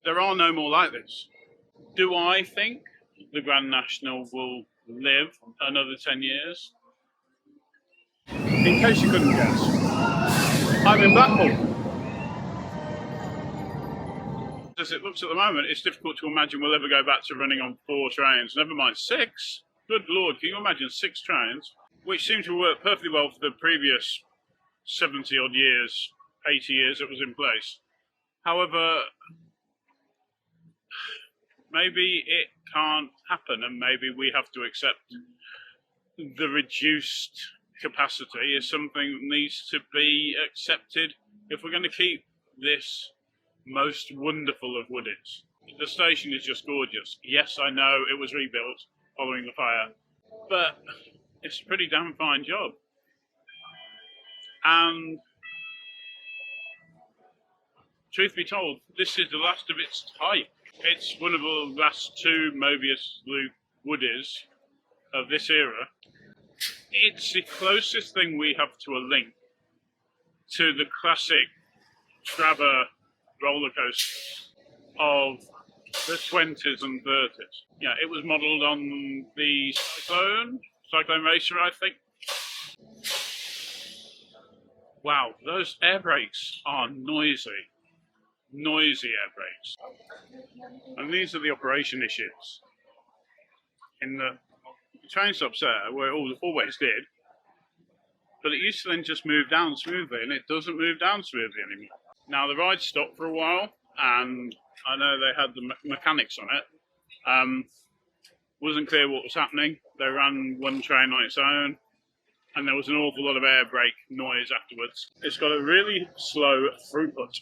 There are no more like this. Do I think the Grand National will live another 10 years? In case you couldn't guess, I'm in Blackpool. As it looks at the moment, it's difficult to imagine we'll ever go back to running on 4 trains, never mind 6. Good Lord, can you imagine 6 trains? Which seemed to work perfectly well for the previous 70 odd years, 80 years it was in place. However, maybe it can't happen, and maybe we have to accept the reduced capacity is something that needs to be accepted if we're going to keep this most wonderful of woodies. The station is just gorgeous. Yes, I know it was rebuilt following the fire, but it's a pretty damn fine job. And truth be told, this is the last of its type. It's one of the last 2 Mobius loop woodies of this era. It's the closest thing we have to a link to the classic Traver roller coaster of the 20s and 30s. Yeah, it was modelled on the Cyclone Racer, I think. Wow, those air brakes are noisy air brakes. And these are the operation issues. In the train stops there, where it always did, but it used to then just move down smoothly, and it doesn't move down smoothly anymore. Now, the ride stopped for a while, and I know they had the mechanics on it. Wasn't clear what was happening. They ran one train on its own, and there was an awful lot of air brake noise afterwards. It's got a really slow throughput.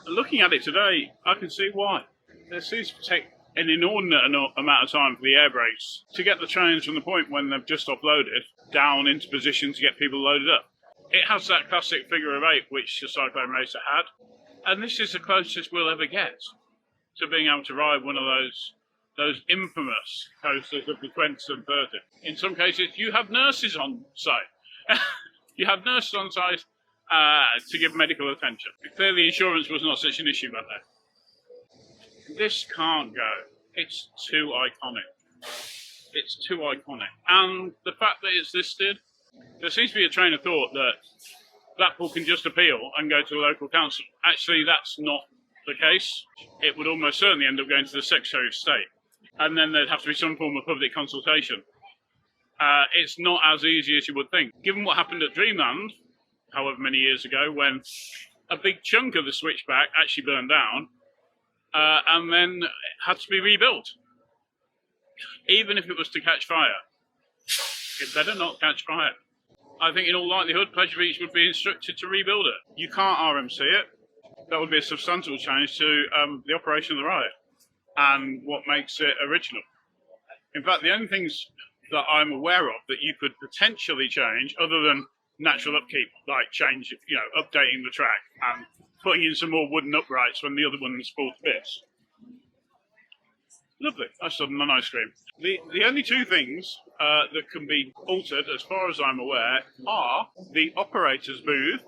Looking at it today, I can see why. There seems to take an inordinate amount of time for the air brakes to get the trains from the point when they've just offloaded down into position to get people loaded up. It has that classic figure of 8 which the Cyclone Racer had, and this is the closest we'll ever get to being able to ride one of those infamous coasters of the 20s and 30s. In some cases, you have nurses on site. You have nurses on site to give medical attention. Clearly, insurance was not such an issue back then. This can't go. It's too iconic. It's too iconic. And the fact that it's listed, there seems to be a train of thought that Blackpool can just appeal and go to the local council. Actually, that's not the case. It would almost certainly end up going to the Secretary of State. And then there'd have to be some form of public consultation. It's not as easy as you would think. Given what happened at Dreamland, however many years ago, when a big chunk of the switchback actually burned down, and then had to be rebuilt. Even if it was to catch fire, it better not catch fire. I think in all likelihood, Pleasure Beach would be instructed to rebuild it. You can't RMC it. That would be a substantial change to the operation of the ride and what makes it original. In fact, the only things that I'm aware of that you could potentially change, other than natural upkeep, like updating the track and putting in some more wooden uprights when the other ones fall to bits. Lovely. That's some ice cream. The only 2 things that can be altered, as far as I'm aware, are the operator's booth,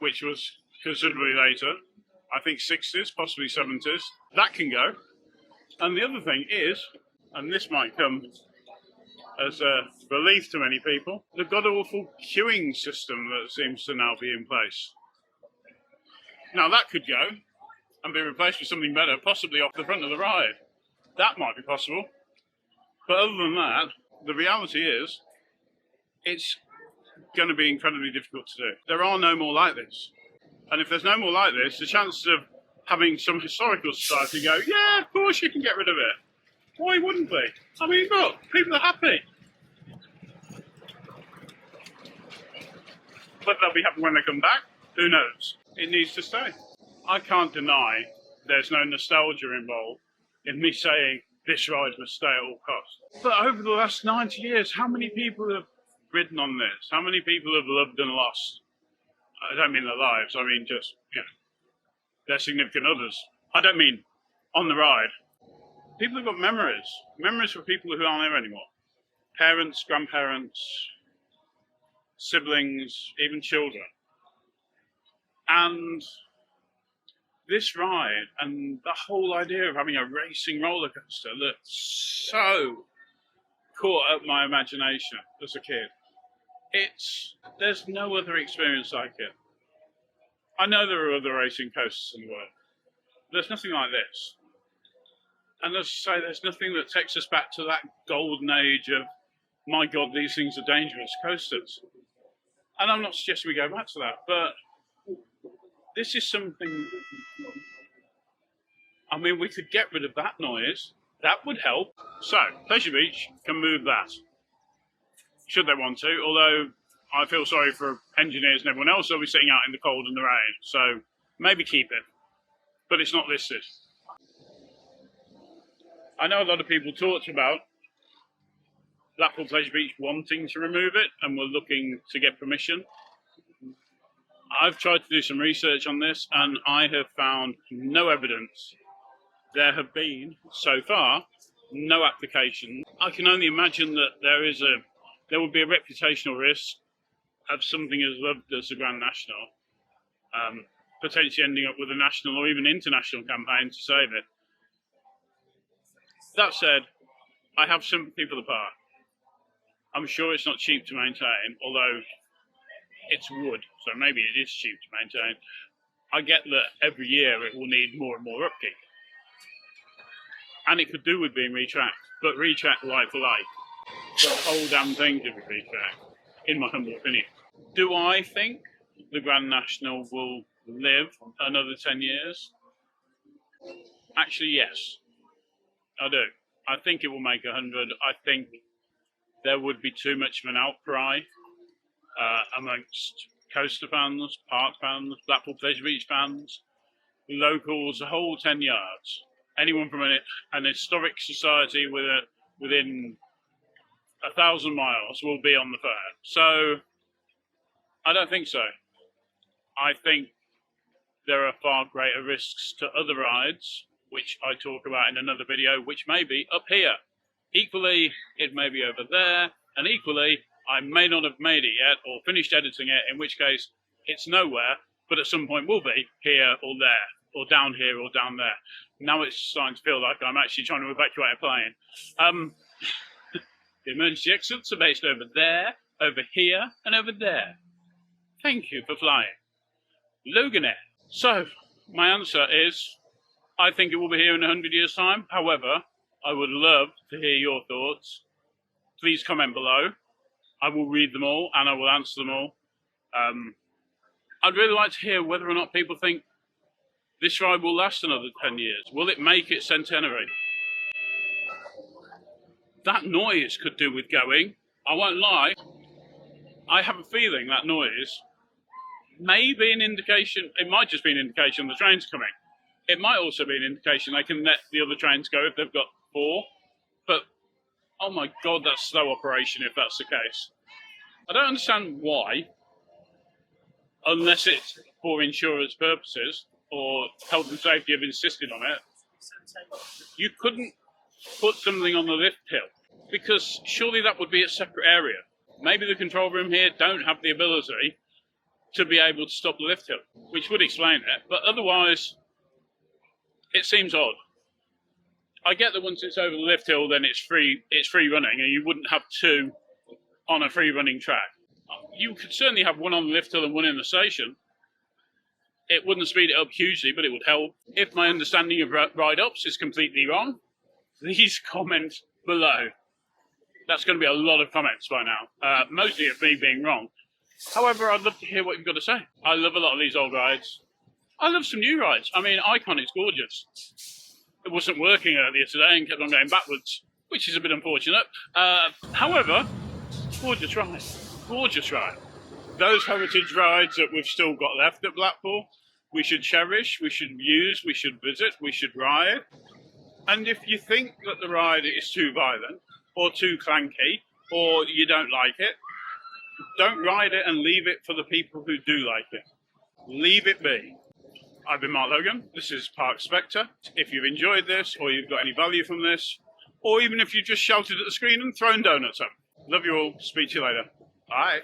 which was considerably later, I think 60s, possibly 70s. That can go. And the other thing is, and this might come as a relief to many people, the god-awful queuing system that seems to now be in place. Now, that could go and be replaced with something better, possibly off the front of the ride. That might be possible. But other than that, the reality is, it's going to be incredibly difficult to do. There are no more like this. And if there's no more like this, the chances of having some historical society go, yeah, of course you can get rid of it. Why wouldn't we? I mean, look, people are happy. But they'll be happy when they come back. Who knows? It needs to stay. I can't deny there's no nostalgia involved in me saying this ride must stay at all costs. But over the last 90 years, how many people have ridden on this? How many people have loved and lost? I don't mean their lives, I mean just, their significant others. I don't mean on the ride. People have got memories. Memories for people who aren't there anymore. Parents, grandparents, siblings, even children. And this ride and the whole idea of having a racing roller coaster that so caught up my imagination as a kid. There's no other experience like it. I know there are other racing coasters in the world. There's nothing like this. And as I say, there's nothing that takes us back to that golden age of, my God, these things are dangerous coasters. And I'm not suggesting we go back to that, but this is something. I mean, we could get rid of that noise. That would help. So, Pleasure Beach can move that, should they want to, although I feel sorry for engineers and everyone else who'll be sitting out in the cold and the rain. So, maybe keep it. But it's not listed. I know a lot of people talked about Blackpool Pleasure Beach wanting to remove it, and we're looking to get permission. I've tried to do some research on this, and I have found no evidence. There have been, so far, no applications. I can only imagine that there would be a reputational risk of something as loved as the Grand National, potentially ending up with a national or even international campaign to save it. That said, I have sympathy for the park. I'm sure it's not cheap to maintain, although it's wood, so maybe it is cheap to maintain. I get that every year it will need more and more upkeep. And it could do with being retracked, but retracked like for like. The whole damn thing could be retracked, in my humble opinion. Do I think the Grand National will live another 10 years? Actually, yes. I do. I think it will make 100. I think there would be too much of an outcry amongst coaster fans, park fans, Blackpool Pleasure Beach fans, locals, the whole 10 yards. Anyone from an historic society within 1,000 miles will be on the fair. So, I don't think so. I think there are far greater risks to other rides, which I talk about in another video, which may be up here. Equally, it may be over there, and equally, I may not have made it yet or finished editing it, in which case it's nowhere, but at some point will be here or there, or down here or down there. Now it's starting to feel like I'm actually trying to evacuate a plane. The emergency exits are based over there, over here, and over there. Thank you for flying. Loganair. So, my answer is, I think it will be here in 100 years' time. However, I would love to hear your thoughts. Please comment below. I will read them all and I will answer them all. I'd really like to hear whether or not people think this ride will last another 10 years. Will it make it centenary? That noise could do with going. I won't lie. I have a feeling that noise may be an indication, it might just be an indication the train's coming. It might also be an indication they can let the other trains go if they've got 4. But, oh my God, that's slow operation if that's the case. I don't understand why, unless it's for insurance purposes or health and safety have insisted on it. You couldn't put something on the lift hill because surely that would be a separate area. Maybe the control room here don't have the ability to be able to stop the lift hill, which would explain it. But otherwise, it seems odd. I get that once it's over the lift hill, then it's free running, and you wouldn't have 2 on a free running track. You could certainly have 1 on the lift hill and 1 in the station. It wouldn't speed it up hugely, but it would help. If my understanding of ride-ups is completely wrong, please comment below. That's going to be a lot of comments by now, mostly of me being wrong. However, I'd love to hear what you've got to say. I love a lot of these old rides. I love some new rides. I mean, Icon is gorgeous. It wasn't working earlier today and kept on going backwards, which is a bit unfortunate. However, gorgeous ride. Gorgeous ride. Those heritage rides that we've still got left at Blackpool, we should cherish, we should use, we should visit, we should ride. And if you think that the ride is too violent, or too clanky, or you don't like it, don't ride it and leave it for the people who do like it. Leave it be. I've been Mark Logan. This is Park Spectre. If you've enjoyed this, or you've got any value from this, or even if you just shouted at the screen and thrown donuts up. Love you all. Speak to you later. Bye.